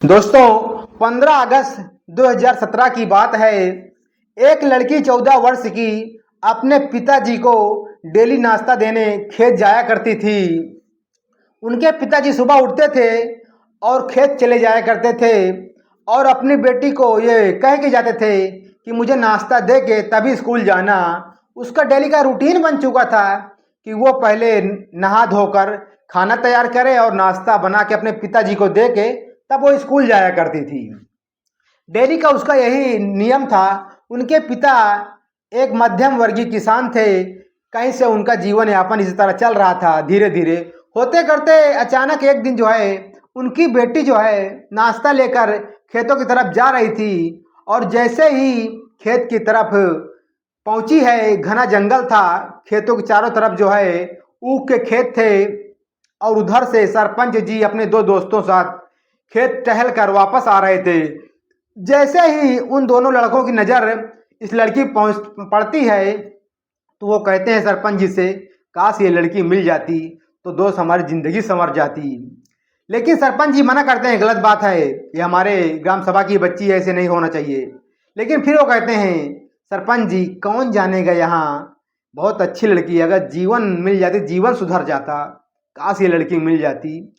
दोस्तों 15 अगस्त 2017 की बात है। एक लड़की 14 वर्ष की अपने पिताजी को डेली नाश्ता देने खेत जाया करती थी। उनके पिताजी सुबह उठते थे और खेत चले जाया करते थे और अपनी बेटी को ये कह के जाते थे कि मुझे नाश्ता दे के तभी स्कूल जाना। उसका डेली का रूटीन बन चुका था कि वो पहले नहा धोकर खाना तैयार करे और नाश्ता बना के अपने पिताजी को दे के तब वो स्कूल जाया करती थी। डेली का उसका यही नियम था। उनके पिता एक मध्यम वर्गीय किसान थे। कहीं से उनका जीवन यापन इसी तरह चल रहा था। धीरे धीरे होते करते अचानक एक दिन जो है उनकी बेटी जो है नाश्ता लेकर खेतों की तरफ जा रही थी और जैसे ही खेत की तरफ पहुंची है, घना जंगल था, खेतों के चारों तरफ जो है ऊख के खेत थे और उधर से सरपंच जी अपने दो दोस्तों साथ खेत टहल कर वापस आ रहे थे। जैसे ही उन दोनों लड़कों की नज़र इस लड़की पड़ती है तो वो कहते हैं सरपंच जी से, काश ये लड़की मिल जाती तो दोस्त हमारी ज़िंदगी संवर जाती। लेकिन सरपंच जी मना करते हैं, गलत बात है, ये हमारे ग्राम सभा की बच्ची है, ऐसे नहीं होना चाहिए। लेकिन फिर वो कहते हैं, सरपंच जी कौन जानेगा, यहाँ बहुत अच्छी लड़की है, अगर जीवन मिल जाती जीवन सुधर जाता, काश ये लड़की मिल जाती।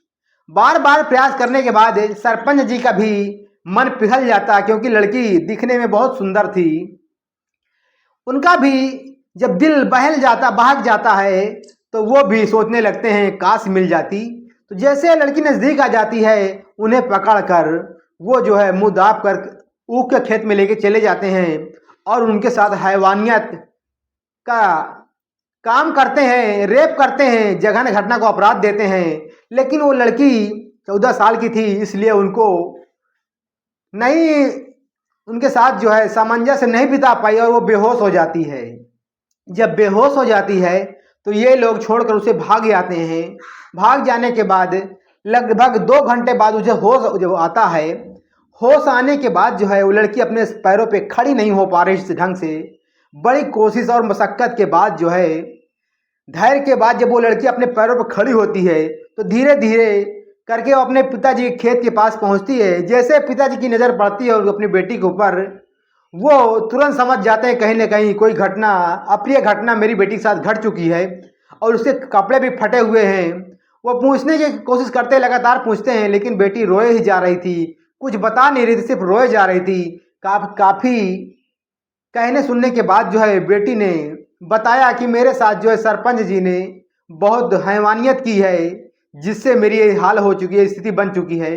बार बार प्रयास करने के बाद सरपंच जी का भी मन पिघल जाता क्योंकि लड़की दिखने में बहुत सुंदर थी। उनका भी जब दिल बहक जाता है तो वो भी सोचने लगते हैं काश मिल जाती। तो जैसे लड़की नज़दीक आ जाती है उन्हें पकड़कर वो जो है मुंह दाब कर ऊख के खेत में लेके चले जाते हैं और उनके साथ हैवानियत का काम करते हैं, रेप करते हैं, जघन्य घटना को अपराध देते हैं। लेकिन वो लड़की 14 साल की थी, इसलिए उनको नहीं, उनके साथ जो है सामंजस्य नहीं बिता पाई और वो बेहोश हो जाती है। जब बेहोश हो जाती है तो ये लोग छोड़कर उसे भाग जाते हैं। भाग जाने के बाद लगभग 2 घंटे बाद उसे होश जब आता है, होश आने के बाद जो है वो लड़की अपने पैरों पे खड़ी नहीं हो पा रही इस ढंग से। बड़ी कोशिश और मशक्क़त के बाद जो है, धैर्य के बाद जब वो लड़की अपने पैरों पर खड़ी होती है तो धीरे धीरे करके वो अपने पिताजी के खेत के पास पहुंचती है। जैसे पिताजी की नज़र पड़ती है और अपनी बेटी के ऊपर, वो तुरंत समझ जाते हैं कहीं ना कहीं कोई घटना, अप्रिय घटना मेरी बेटी के साथ घट चुकी है और उसके कपड़े भी फटे हुए हैं। वो पूछने की कोशिश करते हैं, लगातार पूछते हैं, लेकिन बेटी रोए ही जा रही थी, कुछ बता नहीं रही थी, सिर्फ रोए जा रही थी। काफ़ी कहने सुनने के बाद जो है बेटी ने बताया कि मेरे साथ जो है सरपंच जी ने बहुत हैवानियत की है जिससे मेरी ये हाल हो चुकी है, स्थिति बन चुकी है।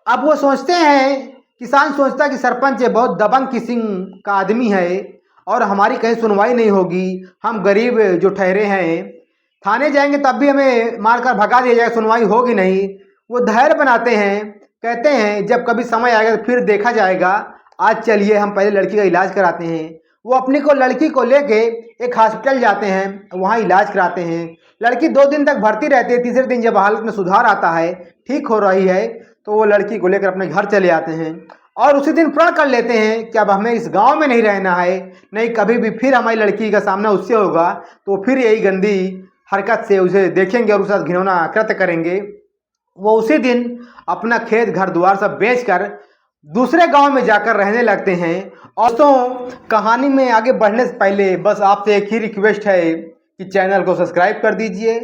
अब वो सोचते हैं, किसान सोचता है कि सरपंच बहुत दबंग किस्म का आदमी है और हमारी कहीं सुनवाई नहीं होगी, हम गरीब जो ठहरे हैं, थाने जाएंगे तब भी हमें मारकर भगा दिया जाएगा, सुनवाई होगी नहीं। वो धैर्य बनाते हैं, कहते हैं जब कभी समय आएगा तो फिर देखा जाएगा, आज चलिए हम पहले लड़की का इलाज कराते हैं। वो अपनी को लड़की को लेके एक हॉस्पिटल जाते हैं, वहाँ इलाज कराते हैं। लड़की 2 दिन तक भर्ती रहती है। तीसरे दिन जब हालत में सुधार आता है, ठीक हो रही है, तो वो लड़की को लेकर अपने घर चले आते हैं और उसी दिन प्रण कर लेते हैं कि अब हमें इस गांव में नहीं रहना है, नहीं कभी भी फिर हमारी लड़की का सामना उससे होगा तो फिर यही गंदी हरकत से उसे देखेंगे और उसके साथ घिनौना कृत्य करेंगे। वो उसी दिन अपना खेत घर द्वार सब बेचकर दूसरे गांव में जाकर रहने लगते हैं। और तो कहानी में आगे बढ़ने से पहले बस आपसे एक ही रिक्वेस्ट है कि चैनल को सब्सक्राइब कर दीजिए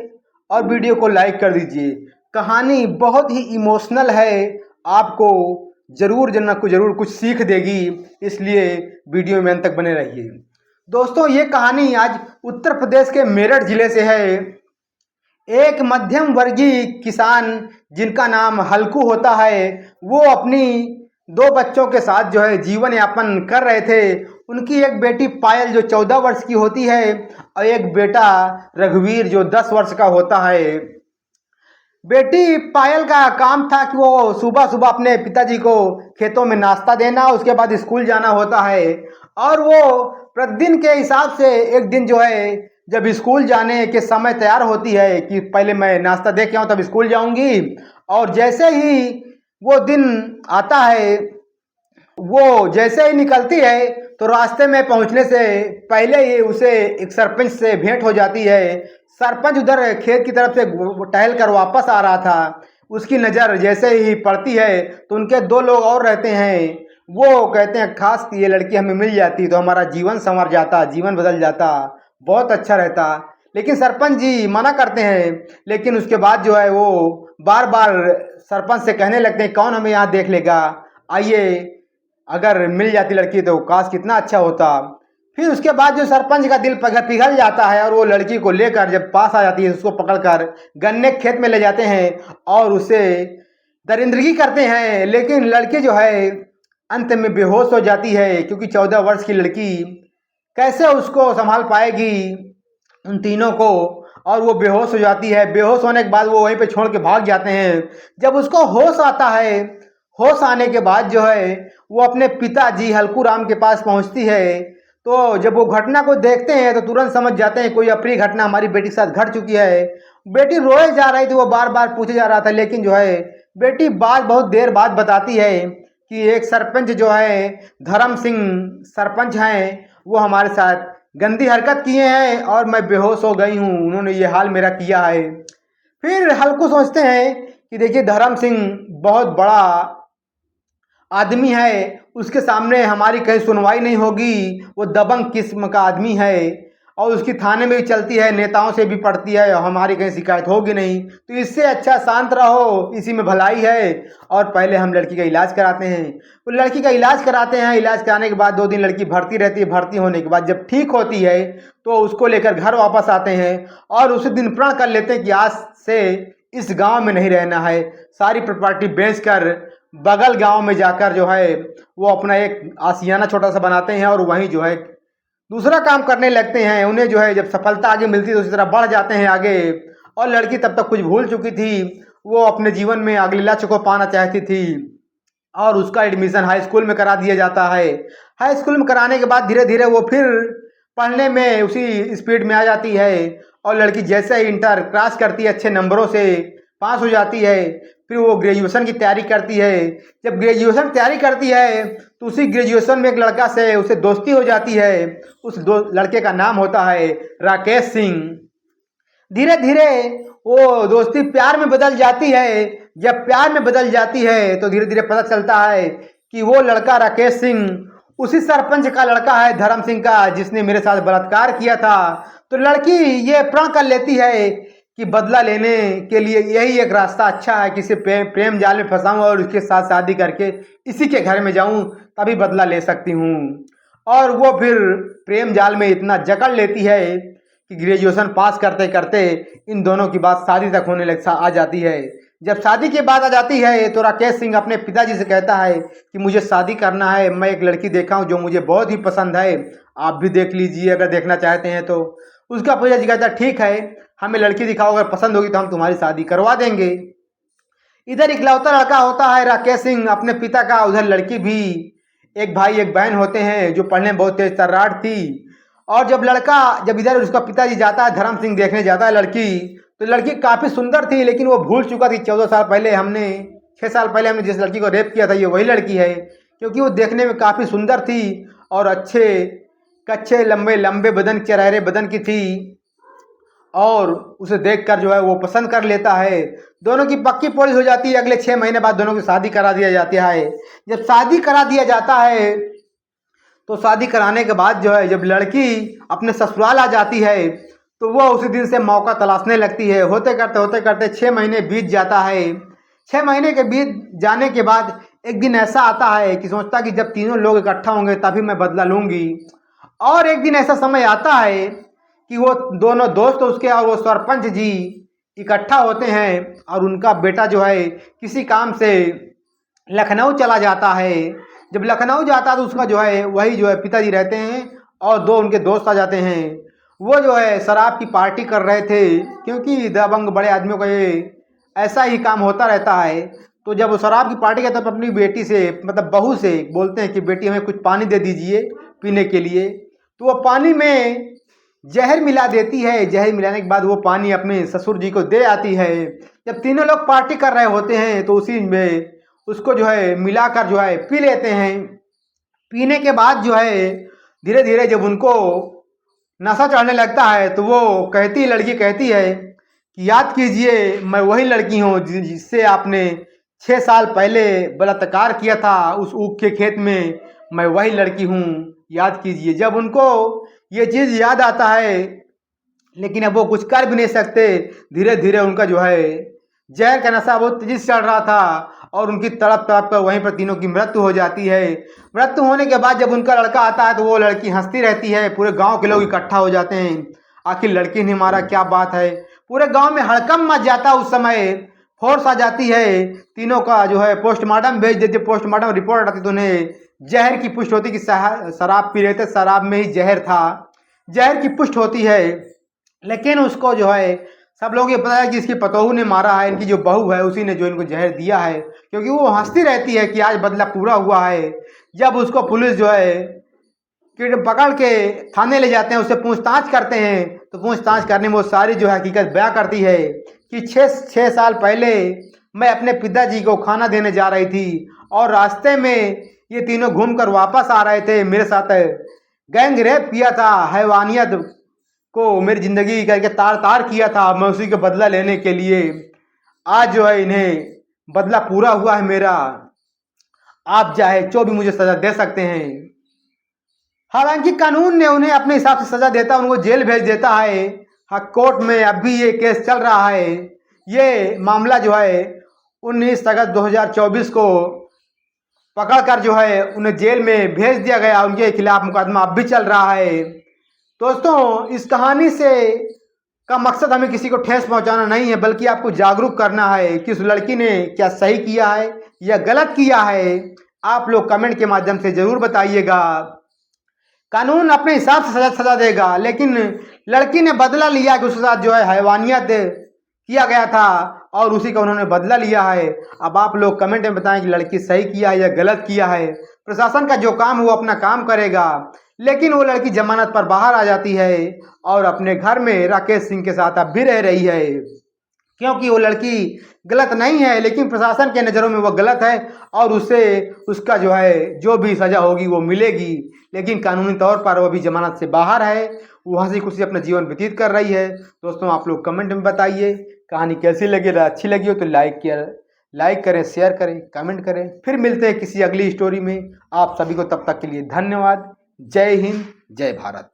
और वीडियो को लाइक कर दीजिए। कहानी बहुत ही इमोशनल है, आपको जरूर कुछ सीख देगी, इसलिए वीडियो में अंत तक बने रहिए। दोस्तों ये कहानी आज उत्तर प्रदेश के मेरठ जिले से है। एक मध्यम वर्गीय किसान जिनका नाम हल्कू होता है, वो अपनी 2 बच्चों के साथ जो है जीवन यापन कर रहे थे। उनकी एक बेटी पायल जो 14 वर्ष की होती है और एक बेटा रघुवीर जो 10 वर्ष का होता है। बेटी पायल का काम था कि वो सुबह सुबह अपने पिताजी को खेतों में नाश्ता देना, उसके बाद स्कूल जाना होता है। और वो प्रतिदिन के हिसाब से एक दिन जो है जब स्कूल जाने के समय तैयार होती है कि पहले मैं नाश्ता दे के आऊँ तब स्कूल जाऊँगी, और जैसे ही वो दिन आता है, वो जैसे ही निकलती है तो रास्ते में पहुंचने से पहले ही उसे एक सरपंच से भेंट हो जाती है। सरपंच उधर खेत की तरफ से टहल कर वापस आ रहा था। उसकी नज़र जैसे ही पड़ती है तो उनके दो लोग और रहते हैं, वो कहते हैं खास ये लड़की हमें मिल जाती तो हमारा जीवन संवर जाता, जीवन बदल जाता, बहुत अच्छा रहता। लेकिन सरपंच जी मना करते हैं। लेकिन उसके बाद जो है वो बार बार सरपंच से कहने लगते हैं कौन हमें यहाँ देख लेगा, आइए, अगर मिल जाती लड़की तो काश कितना अच्छा होता। फिर उसके बाद जो सरपंच का दिल पिघल जाता है और वो लड़की को लेकर जब पास आ जाती है उसको पकड़कर गन्ने के खेत में ले जाते हैं और उसे दरिंदगी करते हैं। लेकिन लड़की जो है अंत में बेहोश हो जाती है, क्योंकि 14 वर्ष की लड़की कैसे उसको संभाल पाएगी उन तीनों को, और वो बेहोश हो जाती है। बेहोश होने के बाद वो वहीं पे छोड़ के भाग जाते हैं। जब उसको होश आता है, होश आने के बाद जो है वो अपने पिताजी हल्कू राम के पास पहुंचती है। तो जब वो घटना को देखते हैं तो तुरंत समझ जाते हैं कोई अप्रिय घटना हमारी बेटी के साथ घट चुकी है। बेटी रोए जा रही थी, वो बार बार पूछे जा रहा था, लेकिन जो है बेटी बात बहुत देर बाद बताती है कि एक सरपंच जो है धर्म सिंह सरपंच हैं, वो हमारे साथ गंदी हरकत किए हैं और मैं बेहोश हो गई हूँ, उन्होंने ये हाल मेरा किया है। फिर हल्कू सोचते हैं कि देखिए धर्म सिंह बहुत बड़ा आदमी है, उसके सामने हमारी कहीं सुनवाई नहीं होगी, वो दबंग किस्म का आदमी है और उसकी थाने में भी चलती है, नेताओं से भी पड़ती है, हमारी कहीं शिकायत होगी नहीं। तो इससे अच्छा शांत रहो, इसी में भलाई है। और पहले हम लड़की का इलाज कराते हैं। तो लड़की का इलाज कराते हैं। इलाज कराने के बाद 2 दिन लड़की भर्ती रहती है। भर्ती होने के बाद जब ठीक होती है तो उसको लेकर घर वापस आते हैं और उसी दिन प्रण कर लेते हैं कि आज से इस गाँव में नहीं रहना है। सारी प्रॉपर्टी बेच कर बगल गांव में जाकर जो है वो अपना एक आशियाना छोटा सा बनाते हैं और वहीं जो है दूसरा काम करने लगते हैं। उन्हें जो है जब सफलता आगे मिलती है तो उसी तरह बढ़ जाते हैं आगे। और लड़की तब तक कुछ भूल चुकी थी, वो अपने जीवन में अगले लक्ष्य को पाना चाहती थी और उसका एडमिशन हाई स्कूल में करा दिया जाता है। हाई स्कूल में कराने के बाद धीरे धीरे वो फिर पढ़ने में उसी स्पीड में आ जाती है और लड़की जैसे ही इंटर क्रॉस करती है, अच्छे नंबरों से पास हो जाती है, फिर वो ग्रेजुएशन की तैयारी करती है। जब ग्रेजुएशन तैयारी करती है तो उसी ग्रेजुएशन में एक लड़का से उसे दोस्ती हो जाती है। उस लड़के का नाम होता है राकेश सिंह। धीरे धीरे वो दोस्ती प्यार में बदल जाती है। जब प्यार में बदल जाती है तो धीरे धीरे पता चलता है कि वो लड़का राकेश सिंह उसी सरपंच का लड़का है, धर्म सिंह का, जिसने मेरे साथ बलात्कार किया था। तो लड़की ये प्रण कर लेती है कि बदला लेने के लिए यही एक रास्ता अच्छा है कि इसे प्रेम जाल में फंसाऊं और उसके साथ शादी करके इसी के घर में जाऊं, तभी बदला ले सकती हूं। और वो फिर प्रेम जाल में इतना जकड़ लेती है कि ग्रेजुएशन पास करते करते इन दोनों की बात शादी तक होने लग आ जाती है। जब शादी की बात आ जाती है तो राकेश सिंह अपने पिताजी से कहता है कि मुझे शादी करना है, मैं एक लड़की देखा हूँ जो मुझे बहुत ही पसंद है, आप भी देख लीजिए अगर देखना चाहते हैं तो। उसका पिताजी कहता है ठीक है, हमें लड़की दिखाओ, अगर पसंद होगी तो हम तुम्हारी शादी करवा देंगे। इधर इकलौता लड़का होता है राकेश सिंह अपने पिता का, उधर लड़की भी, एक भाई एक बहन होते हैं जो पढ़ने में बहुत तेज तर्रार थी। और जब इधर उसका पिताजी जाता है धर्म सिंह देखने जाता है लड़की, तो लड़की काफ़ी सुंदर थी, लेकिन वो भूल चुका थी 14 साल पहले 6 साल पहले हमने जिस लड़की को रेप किया था ये वही लड़की है, क्योंकि वो देखने में काफ़ी सुंदर थी और अच्छे कच्चे लंबे लंबे बदन चरहरे बदन की थी और उसे देखकर जो है वो पसंद कर लेता है। दोनों की पक्की पॉलिश हो जाती है। अगले 6 महीने बाद दोनों की शादी करा दिया जाता है। जब शादी करा दिया जाता है तो शादी कराने के बाद जो है जब लड़की अपने ससुराल आ जाती है तो वह उसी दिन से मौका तलाशने लगती है। होते करते 6 महीने बीत जाता है। 6 महीने के बीत जाने के बाद एक दिन ऐसा आता है कि सोचता कि जब तीनों लोग इकट्ठा होंगे तभी मैं बदला लूँगी। और एक दिन ऐसा समय आता है कि वो दोनों दोस्त उसके और वो सरपंच जी इकट्ठा होते हैं और उनका बेटा जो है किसी काम से लखनऊ चला जाता है। जब लखनऊ जाता है तो उसका जो है वही जो है पिताजी रहते हैं और 2 उनके दोस्त आ जाते हैं। वो जो है शराब की पार्टी कर रहे थे, क्योंकि दबंग बड़े आदमियों का ये ऐसा ही काम होता रहता है। तो जब वो शराब की पार्टी करते तो अपनी बेटी से मतलब बहू से बोलते हैं कि बेटी हमें कुछ पानी दे दीजिए पीने के लिए। तो वो पानी में जहर मिला देती है। जहर मिलाने के बाद वो पानी अपने ससुर जी को दे आती है। जब तीनों लोग पार्टी कर रहे होते हैं तो उसी में उसको जो है मिलाकर जो है पी लेते हैं। पीने के बाद जो है धीरे धीरे जब उनको नशा चढ़ने लगता है तो वो लड़की कहती है कि याद कीजिए मैं वही लड़की हूँ जिससे आपने 6 साल पहले बलात्कार किया था उस ऊख के खेत में। मैं वही लड़की हूँ, याद कीजिए। जब उनको ये चीज़ याद आता है, लेकिन अब वो कुछ कर भी नहीं सकते। धीरे धीरे उनका जो है जहर का नशा बहुत तेजी से चढ़ रहा था और उनकी तड़प तड़प कर वहीं पर तीनों की मृत्यु हो जाती है। मृत्यु होने के बाद जब उनका लड़का आता है तो वो लड़की हंसती रहती है। पूरे गांव के लोग इकट्ठा हो जाते हैं, आखिर लड़की ने मारा, क्या बात है। पूरे गांव में हड़कंप मच जाता उस समय। फोर्स आ जाती है, तीनों का जो है पोस्टमार्टम भेज देते। पोस्टमार्टम रिपोर्ट आती तो उन्हें जहर की पुष्टि होती कि शराब पी रहे थे, शराब में ही जहर था। जहर की पुष्टि होती है, लेकिन उसको जो है सब लोग ये पता है कि इसकी पतोहू ने मारा है, इनकी जो बहू है उसी ने जो इनको जहर दिया है, क्योंकि वो हंसती रहती है कि आज बदला पूरा हुआ है। जब उसको पुलिस जो है पकड़ के थाने ले जाते हैं, उससे पूछताछ करते हैं, तो पूछताछ करने में वो सारी जो है हकीकत बयां करती है कि 6 साल पहले मैं अपने पिताजी को खाना देने जा रही थी और रास्ते में ये तीनों घूम कर वापस आ रहे थे। मेरे साथ गैंग रेप किया था, हैवानियत को मेरी ज़िंदगी करके तार तार किया था। मैं उसी का बदला लेने के लिए आज जो है इन्हें बदला पूरा हुआ है मेरा। आप चाहे जो भी मुझे सज़ा दे सकते हैं। हालांकि कानून ने उन्हें अपने हिसाब से सज़ा देता है, उनको जेल भेज देता है। हाँ, कोर्ट में अब भी ये केस चल रहा है। ये मामला जो है 19 अगस्त 2024 को पकड़कर जो है उन्हें जेल में भेज दिया गया। उनके खिलाफ मुकदमा अब भी चल रहा है। दोस्तों, इस कहानी से का मकसद हमें किसी को ठेस पहुंचाना नहीं है, बल्कि आपको जागरूक करना है कि उस लड़की ने क्या सही किया है या गलत किया है। आप लोग कमेंट के माध्यम से ज़रूर बताइएगा। कानून अपने हिसाब से सजा देगा, लेकिन लड़की ने बदला लिया कि उसके साथ जो है हैवानियत किया गया था और उसी का उन्होंने बदला लिया है। अब आप लोग कमेंट में बताएं कि लड़की सही किया है या गलत किया है। प्रशासन का जो काम है वो अपना काम करेगा, लेकिन वो लड़की जमानत पर बाहर आ जाती है और अपने घर में राकेश सिंह के साथ अब भी रह रही है, क्योंकि वो लड़की गलत नहीं है, लेकिन प्रशासन के नज़रों में वो गलत है और उसे उसका जो है जो भी सज़ा होगी वो मिलेगी। लेकिन कानूनी तौर पर वो अभी जमानत से बाहर है, वो हंसी खुशी अपना जीवन व्यतीत कर रही है। दोस्तों, आप लोग कमेंट में बताइए कहानी कैसी लगी। अच्छी लगी हो तो लाइक करें, शेयर करें, कमेंट करें। फिर मिलते हैं किसी अगली स्टोरी में। आप सभी को तब तक के लिए धन्यवाद। जय हिंद, जय भारत।